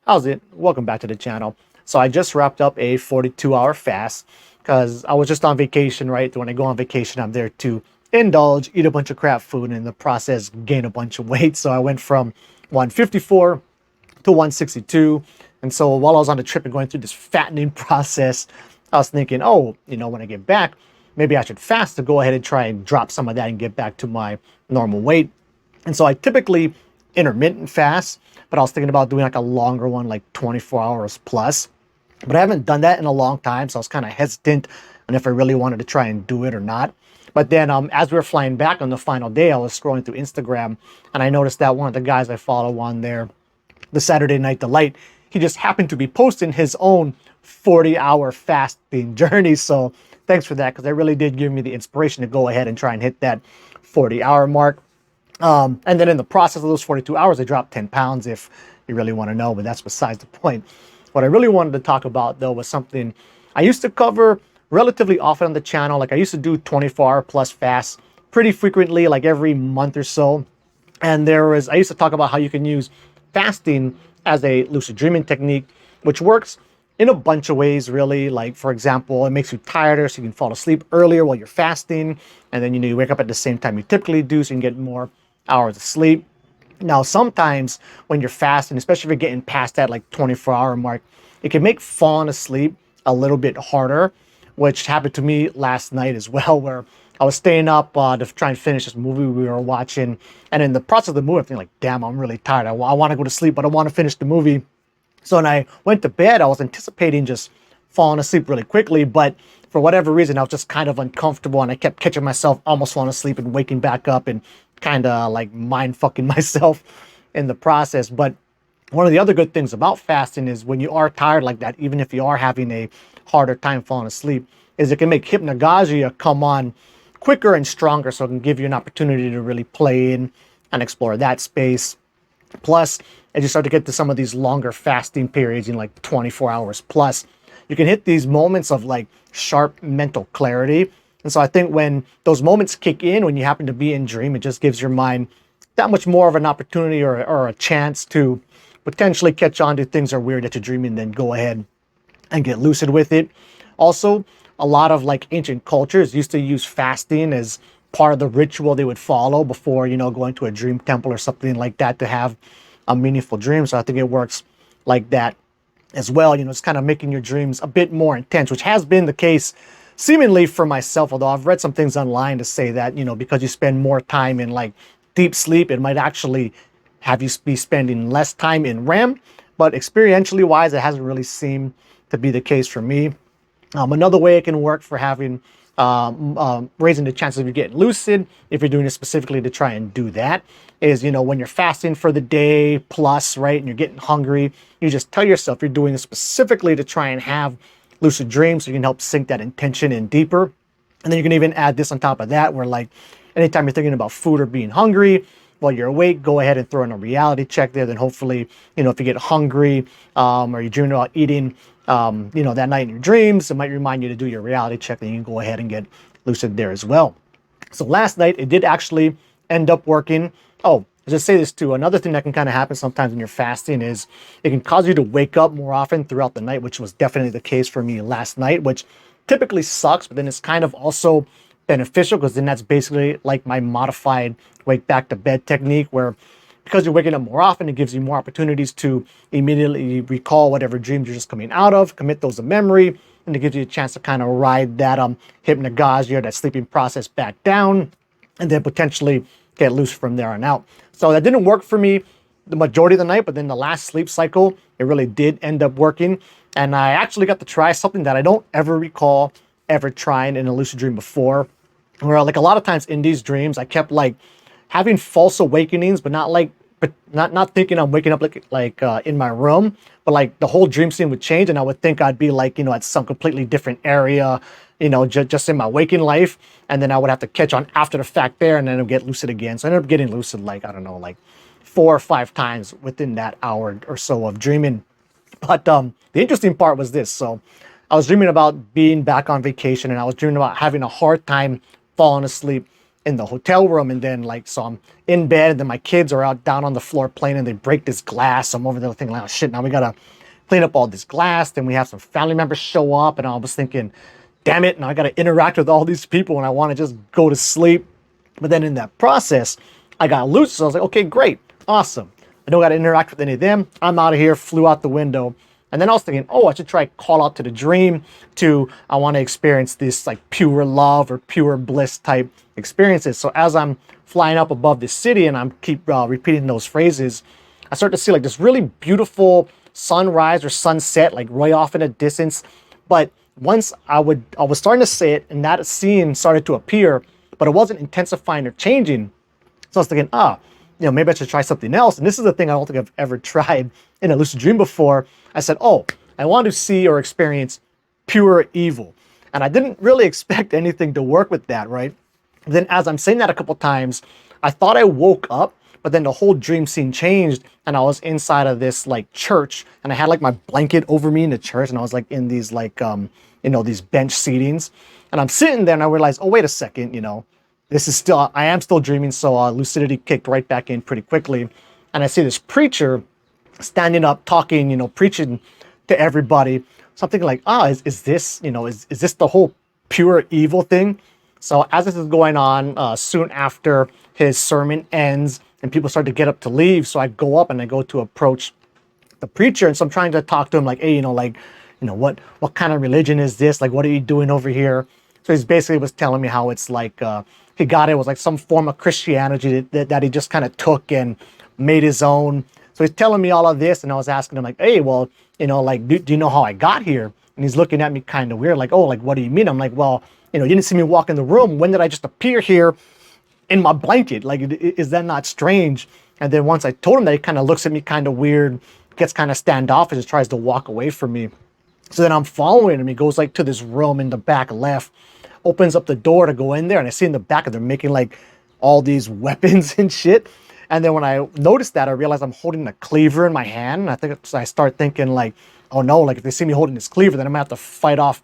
How's it? Welcome back to the channel. So I just wrapped up a 42-hour fast because I was just on vacation, right? When I go on vacation, I'm there to indulge, eat a bunch of crap food, and in the process, gain a bunch of weight. So I went from 154 to 162. And so while I was on the trip and going through this fattening process, I was thinking, oh, when I get back, maybe I should fast to go ahead and try and drop some of that and get back to my normal weight. And so I typically intermittent fast, but I was thinking about doing like a longer one, like 24 hours plus. But I haven't done that in a long time, so I was kind of hesitant on if I really wanted to try and do it or not. But then as we were flying back on the final day, I was scrolling through Instagram and I noticed that one of the guys I follow on there, the Saturday Night Delight, he just happened to be posting his own 40-hour fasting journey. So thanks for that, because that really did give me the inspiration to go ahead and try and hit that 40-hour mark. And then in the process of those 42 hours, I dropped 10 pounds if you really want to know, but that's besides the point. What I really wanted to talk about, though, was something I used to cover relatively often on the channel. Like I used to do 24-hour plus fasts pretty frequently, like every month or so. And I used to talk about how you can use fasting as a lucid dreaming technique, which works in a bunch of ways, really. Like, for example, it makes you tireder so you can fall asleep earlier while you're fasting. And then, you wake up at the same time you typically do so you can get more hours of sleep. Now, sometimes when you're fasting, especially if you're getting past that like 24-hour mark, it can make falling asleep a little bit harder, which happened to me last night as well, where I was staying up to try and finish this movie we were watching. And in the process of the movie, I'm thinking like, damn, I'm really tired. I want to go to sleep, but I want to finish the movie. So when I went to bed, I was anticipating just falling asleep really quickly, but for whatever reason, I was just kind of uncomfortable and I kept catching myself almost falling asleep and waking back up and kind of like mind fucking myself in the process. But one of the other good things about fasting is when you are tired like that, even if you are having a harder time falling asleep, is it can make hypnagogia come on quicker and stronger. So it can give you an opportunity to really play in and explore that space. Plus, as you start to get to some of these longer fasting periods in like 24 hours plus, you can hit these moments of like sharp mental clarity. And so I think when those moments kick in, when you happen to be in dream, it just gives your mind that much more of an opportunity or a chance to potentially catch on to things are weird that you're dreaming, then go ahead and get lucid with it. Also, a lot of like ancient cultures used to use fasting as part of the ritual they would follow before, going to a dream temple or something like that to have a meaningful dream. So I think it works like that as well. It's kind of making your dreams a bit more intense, which has been the case seemingly for myself, although I've read some things online to say that, because you spend more time in like deep sleep, it might actually have you be spending less time in REM. But experientially wise, it hasn't really seemed to be the case for me. Another way it can work for having raising the chances of you getting lucid, if you're doing it specifically to try and do that, is when you're fasting for the day plus, right, and you're getting hungry, you just tell yourself you're doing it specifically to try and have lucid dreams, so you can help sink that intention in deeper. And then you can even add this on top of that, where like anytime you're thinking about food or being hungry while you're awake, go ahead and throw in a reality check there. Then hopefully, if you get hungry or you're dreaming about eating, that night in your dreams, it might remind you to do your reality check. Then you can go ahead and get lucid there as well. So last night, it did actually end up working. Oh, I'll just say this too. Another thing that can kind of happen sometimes when you're fasting is it can cause you to wake up more often throughout the night, which was definitely the case for me last night, which typically sucks, but then it's kind of also beneficial because then that's basically like my modified wake back to bed technique, where because you're waking up more often, it gives you more opportunities to immediately recall whatever dreams you're just coming out of, commit those to memory, and it gives you a chance to kind of ride that hypnagogia, that sleeping process back down, and then potentially get loose from there on out. So that didn't work for me the majority of the night, but then the last sleep cycle, it really did end up working. And I actually got to try something that I don't ever recall ever trying in a lucid dream before, where like a lot of times in these dreams, I kept like having false awakenings, but not thinking I'm waking up in my room, but like the whole dream scene would change, and I would think I'd be like at some completely different area, just in my waking life, and then I would have to catch on after the fact there, and then I'd get lucid again. So I ended up getting lucid like I don't know, like 4 or 5 times within that hour or so of dreaming. But the interesting part was this. So I was dreaming about being back on vacation, and I was dreaming about having a hard time falling asleep in the hotel room, and then like so I'm in bed, and then my kids are out down on the floor playing, and they break this glass. I'm over there thinking, like, oh shit, now we gotta clean up all this glass. Then we have some family members show up, and I was thinking, damn it, now I gotta interact with all these people, and I want to just go to sleep. But then in that process, I got Lucid, so I was like, okay, great, awesome. I don't got to interact with any of them. I'm out of here, flew out the window. And then I was thinking, oh, I should try call out to the dream I want to experience this like pure love or pure bliss type experiences. So as I'm flying up above the city and I'm keep repeating those phrases, I start to see like this really beautiful sunrise or sunset, like way off in the distance. But once I was starting to say it, and that scene started to appear, but it wasn't intensifying or changing. So I was thinking, maybe I should try something else. And this is the thing I don't think I've ever tried in a lucid dream before. I said, oh, I want to see or experience pure evil. And I didn't really expect anything to work with that, right? Then as I'm saying that a couple times, I thought I woke up, but then the whole dream scene changed and I was inside of this like church, and I had like my blanket over me in the church, and I was like in these like, these bench seatings, and I'm sitting there and I realized, oh, wait a second, I am still dreaming. So lucidity kicked right back in pretty quickly. And I see this preacher standing up, talking, preaching to everybody. Something like, is this the whole pure evil thing? So as this is going on, soon after his sermon ends and people start to get up to leave. So I go up and I go to approach the preacher. And so I'm trying to talk to him like, hey, what kind of religion is this? Like, what are you doing over here? So he basically was telling me how it's like, he got it was like some form of Christianity that he just kind of took and made his own. So he's telling me all of this, and I was asking him like, hey, well, do you know how I got here? And he's looking at me kind of weird, like, oh, like, what do you mean? I'm like, well, you didn't see me walk in the room. When did I just appear here in my blanket? Like, is that not strange? And then once I told him that, he kind of looks at me kind of weird, gets kind of standoffish, and tries to walk away from me. So then I'm following him. He goes like to this room in the back left, opens up the door to go in there, and I see in the back of them making like all these weapons and shit. And then when I noticed that, I realized I'm holding a cleaver in my hand. And I start thinking like, oh no, like if they see me holding this cleaver, then I'm gonna have to fight off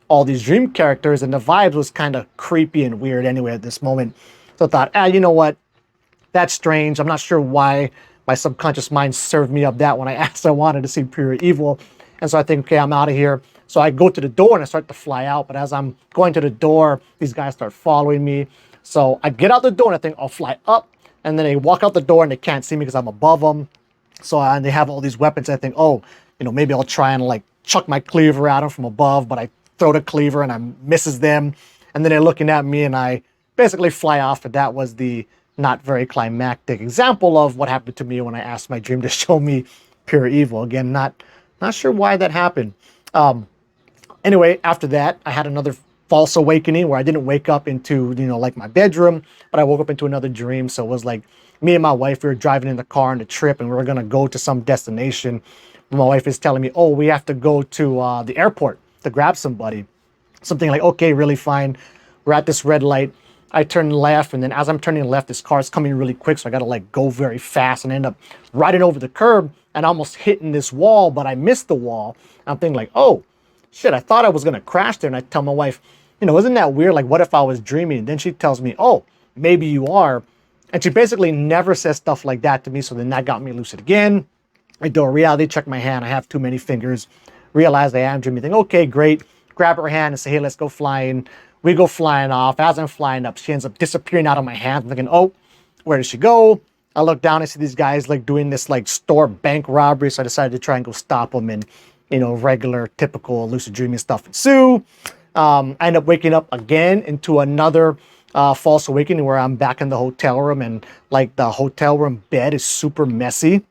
all these dream characters. And the vibes was kind of creepy and weird anyway at this moment. So I thought, you know what? That's strange. I'm not sure why my subconscious mind served me up that when I asked I wanted to see pure evil. And so I think, okay, I'm out of here. So I go to the door and I start to fly out. But as I'm going to the door, these guys start following me. So I get out the door and I think I'll fly up. And then they walk out the door and they can't see me because I'm above them. So and they have all these weapons. I think, oh, maybe I'll try and like chuck my cleaver at them from above. But I throw the cleaver and I misses them. And then they're looking at me and I basically fly off. And that was the not very climactic example of what happened to me when I asked my dream to show me pure evil. Again, not sure why that happened. Anyway, after that, I had another false awakening where I didn't wake up into, like my bedroom, but I woke up into another dream. So it was like me and my wife, we were driving in the car on the trip and we were going to go to some destination. My wife is telling me, oh, we have to go to the airport to grab somebody. Something like, okay, really fine. We're at this red light. I turn left, and then as I'm turning left, this car is coming really quick, so I got to like go very fast and end up riding over the curb and almost hitting this wall, but I missed the wall. I'm thinking like, oh, shit, I thought I was going to crash there. And I tell my wife, isn't that weird? Like, what if I was dreaming? And then she tells me, oh, maybe you are. And she basically never says stuff like that to me. So then that got me lucid again. I do a reality check my hand. I have too many fingers. Realize I am dreaming. Think, okay, great. Grab her hand and say, hey, let's go flying. We go flying off. As I'm flying up, she ends up disappearing out of my hands. I'm thinking, oh, where did she go? I look down and see these guys like doing this like store bank robbery. So I decided to try and go stop them, and regular typical lucid dreaming stuff ensue. I end up waking up again into another false awakening where I'm back in the hotel room, and like the hotel room bed is super messy.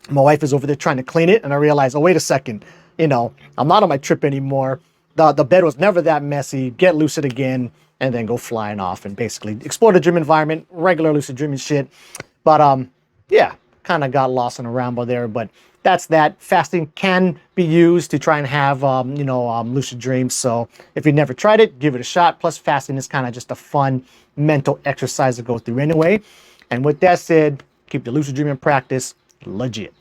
My wife is over there trying to clean it, and I realize, oh, wait a second, I'm not on my trip anymore. The bed was never that messy. Get lucid again, and then go flying off and basically explore the dream environment, regular lucid dreaming shit. But yeah, kind of got lost in a ramble there, but that's that. Fasting can be used to try and have, lucid dreams. So if you never tried it, give it a shot. Plus, fasting is kind of just a fun mental exercise to go through anyway. And with that said, keep the lucid dreaming practice legit.